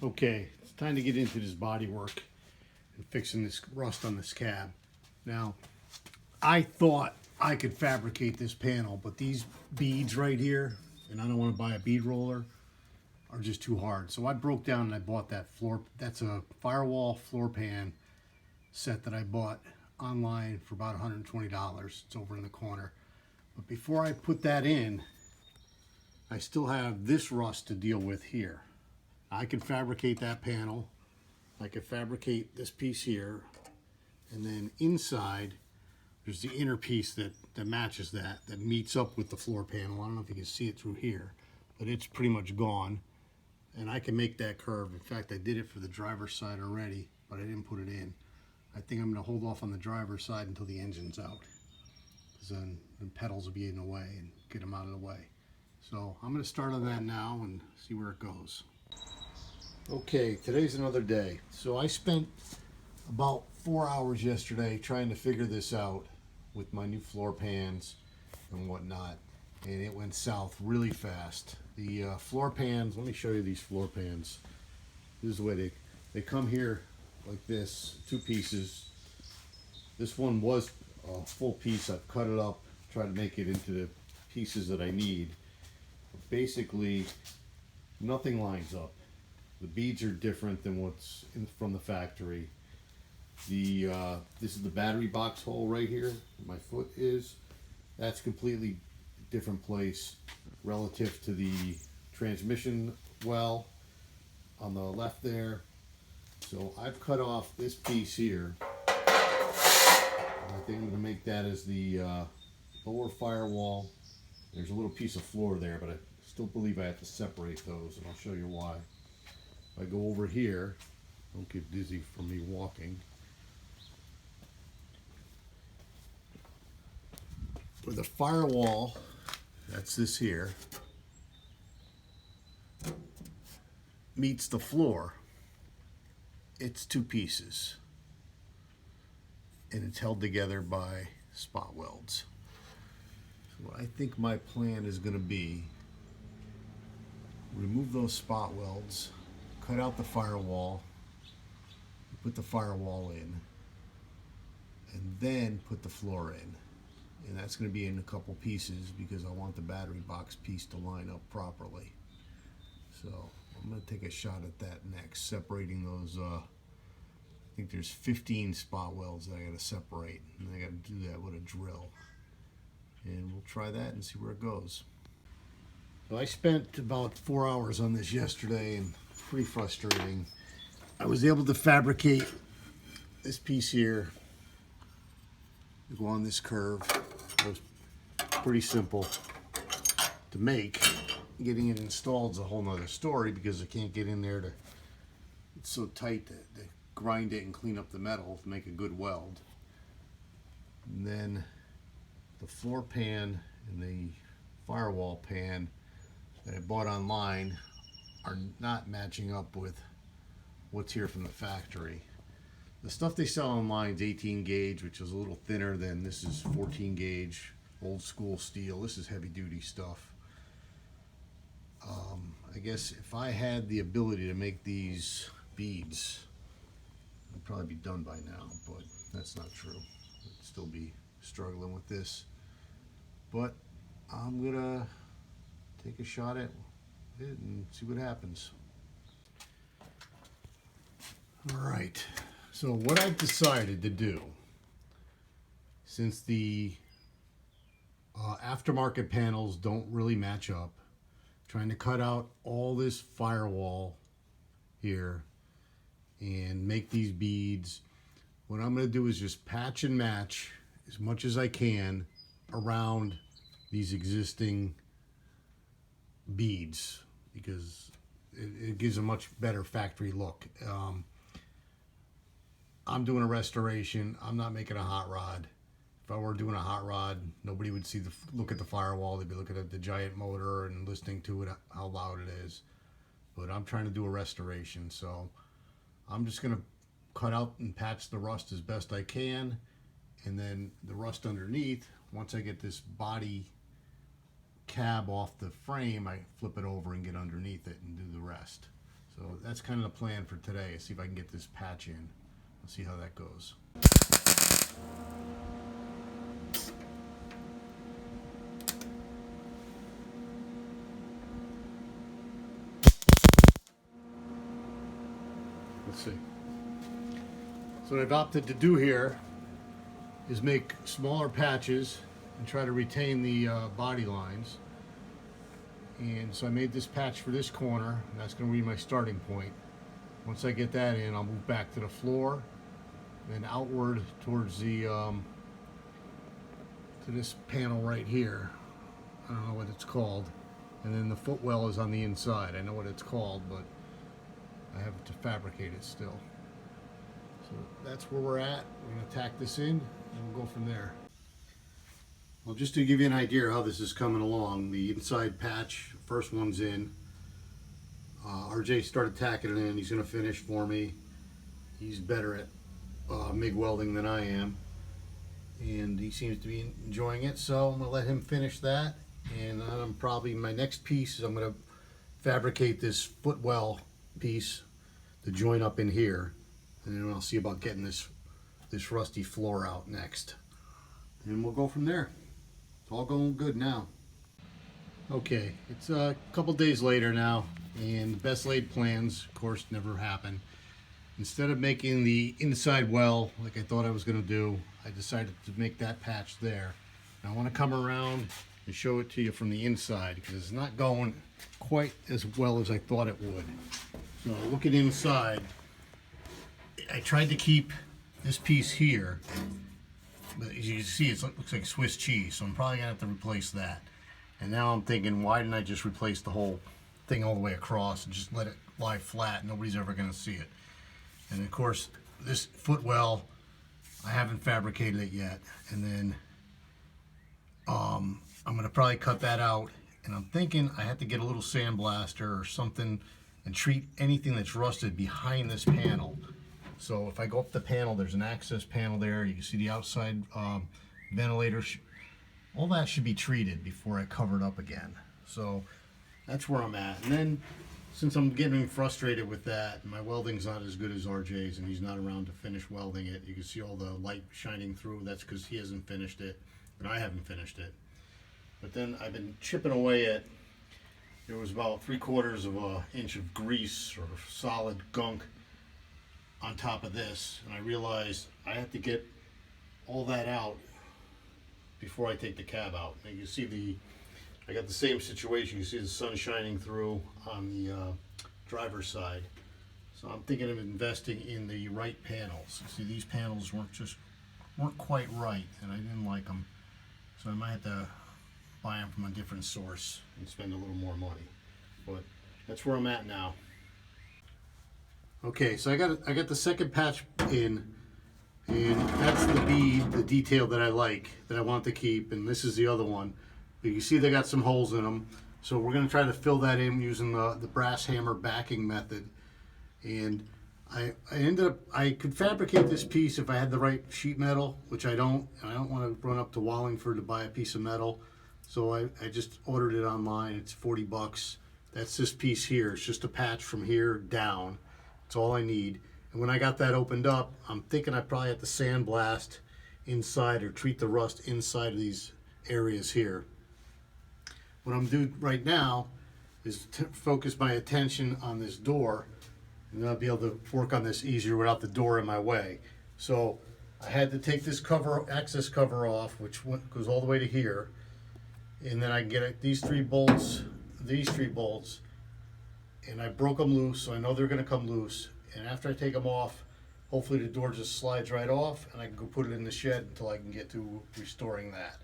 Okay, it's time to get into this body work and fixing this rust on this cab. Now, I thought I could fabricate this panel, but these beads right here, and I don't want to buy a bead roller, are just too hard. So I broke down and I bought that's a firewall floor pan set that I bought online for about $120. It's over in the corner. But before I put that in, I still have this rust to deal with here. I can fabricate that panel. I can fabricate this piece here, and then inside there's the inner piece that matches that meets up with the floor panel. I don't know if you can see it through here, but it's pretty much gone, and I can make that curve. In fact, I did it for the driver's side already, but I didn't put it in. I think I'm going to hold off on the driver's side until the engine's out, because then the pedals will be in the way and get them out of the way. So I'm going to start on that now and see where it goes. Okay, today's another day. So I spent about 4 hours yesterday trying to figure this out with my new floor pans and whatnot, and it went south really fast. The floor pans, let me show you these floor pans. This is the way they come here like this, two pieces. This one was a full piece. I've cut it up, tried to make it into the pieces that I need. Basically, nothing lines up. The beads are different than what's from the factory. This is the battery box hole right here. My foot is. That's completely different place relative to the transmission well on the left there. So I've cut off this piece here. I think I'm going to make that as the lower firewall. There's a little piece of floor there, but I still believe I have to separate those, and I'll show you why. If I go over here, don't get dizzy from me walking. For the firewall, that's this here, meets the floor, it's two pieces. And it's held together by spot welds. So what I think my plan is going to be, remove those spot welds, cut out the firewall, put the firewall in, and then put the floor in. And that's going to be in a couple pieces because I want the battery box piece to line up properly. So I'm going to take a shot at that next, separating those. I think there's 15 spot welds that I got to separate, and I got to do that with a drill. And we'll try that and see where it goes. So I spent about 4 hours on this yesterday, and pretty frustrating. I was able to fabricate this piece here to go on this curve. It was pretty simple to make. Getting it installed is a whole nother story because I can't get in there to, it's so tight to grind it and clean up the metal to make a good weld. And then the floor pan and the firewall pan that I bought online are not matching up with what's here from the factory. The stuff they sell online is 18 gauge, which is a little thinner than this is 14 gauge, old school steel. This is heavy duty stuff. I guess if I had the ability to make these beads, I'd probably be done by now, but that's not true. I'd still be struggling with this. But I'm gonna take a shot at it and see what happens. All right, so what I've decided to do, since the aftermarket panels don't really match up, trying to cut out all this firewall here and make these beads. What I'm going to do is just patch and match as much as I can around these existing beads because it gives a much better factory look. I'm doing a restoration. I'm not making a hot rod. If I were doing a hot rod, nobody would see look at the firewall. They'd be looking at the giant motor and listening to it, how loud it is. But I'm trying to do a restoration, so I'm just going to cut out and patch the rust as best I can, and then the rust underneath, once I get this body cab off the frame, I flip it over and get underneath it and do the rest. So that's kind of the plan for today. See if I can get this patch in. Let's see how that goes. Let's see. So what I've opted to do here is make smaller patches and try to retain the body lines. And so I made this patch for this corner, and that's going to be my starting point. Once I get that in, I'll move back to the floor, then outward towards the to this panel right here. I don't know what it's called. And then the footwell is on the inside. I know what it's called, but I have to fabricate it still. So that's where we're at. We're going to tack this in, and we'll go from there. Well, just to give you an idea how this is coming along, the inside patch, first one's in. RJ started tacking it in. He's going to finish for me. He's better at MIG welding than I am, and he seems to be enjoying it, so I'm going to let him finish that. And I'm probably, my next piece is I'm going to fabricate this footwell piece to join up in here, and then I'll see about getting this rusty floor out next, and we'll go from there. It's all going good now. Okay, it's a couple days later now, and the best laid plans, of course, never happen. Instead of making the inside well like I thought I was going to do, I decided to make that patch there. And I want to come around and show it to you from the inside, because it's not going quite as well as I thought it would. So looking inside, I tried to keep this piece here, but as you can see, it looks like Swiss cheese, so I'm probably gonna have to replace that. And now I'm thinking, why didn't I just replace the whole thing all the way across and just let it lie flat? Nobody's ever gonna see it. And of course, this footwell, I haven't fabricated it yet. And then I'm gonna probably cut that out. And I'm thinking I have to get a little sandblaster or something and treat anything that's rusted behind this panel. So if I go up the panel, there's an access panel there. You can see the outside ventilator. All that should be treated before I cover it up again. So that's where I'm at. And then, since I'm getting frustrated with that, and my welding's not as good as RJ's, and he's not around to finish welding it, you can see all the light shining through. That's because he hasn't finished it, and I haven't finished it. But then I've been chipping away at, there was about 3/4 of an inch of grease or solid gunk on top of this, and I realized I have to get all that out before I take the cab out. And you see I got the same situation. You see the sun shining through on the driver's side. So I'm thinking of investing in the right panels. You see, these panels weren't quite right, and I didn't like them. So I might have to buy them from a different source and spend a little more money. But that's where I'm at now. Okay, so I got the second patch in, and that's the bead, the detail that I like, that I want to keep, and this is the other one. But you see they got some holes in them, so we're going to try to fill that in using the brass hammer backing method. And I ended up, I could fabricate this piece if I had the right sheet metal, which I don't, and I don't want to run up to Wallingford to buy a piece of metal. So I just ordered it online. It's 40 bucks. That's this piece here. It's just a patch from here down. That's all I need. And when I got that opened up, I'm thinking I probably have to sandblast inside or treat the rust inside of these areas here. What I'm doing right now is focus my attention on this door, and then I'll be able to work on this easier without the door in my way. So I had to take this access cover off, which goes all the way to here, and then I can get these three bolts, and I broke them loose, so I know they're going to come loose. And after I take them off, hopefully the door just slides right off, and I can go put it in the shed until I can get to restoring that.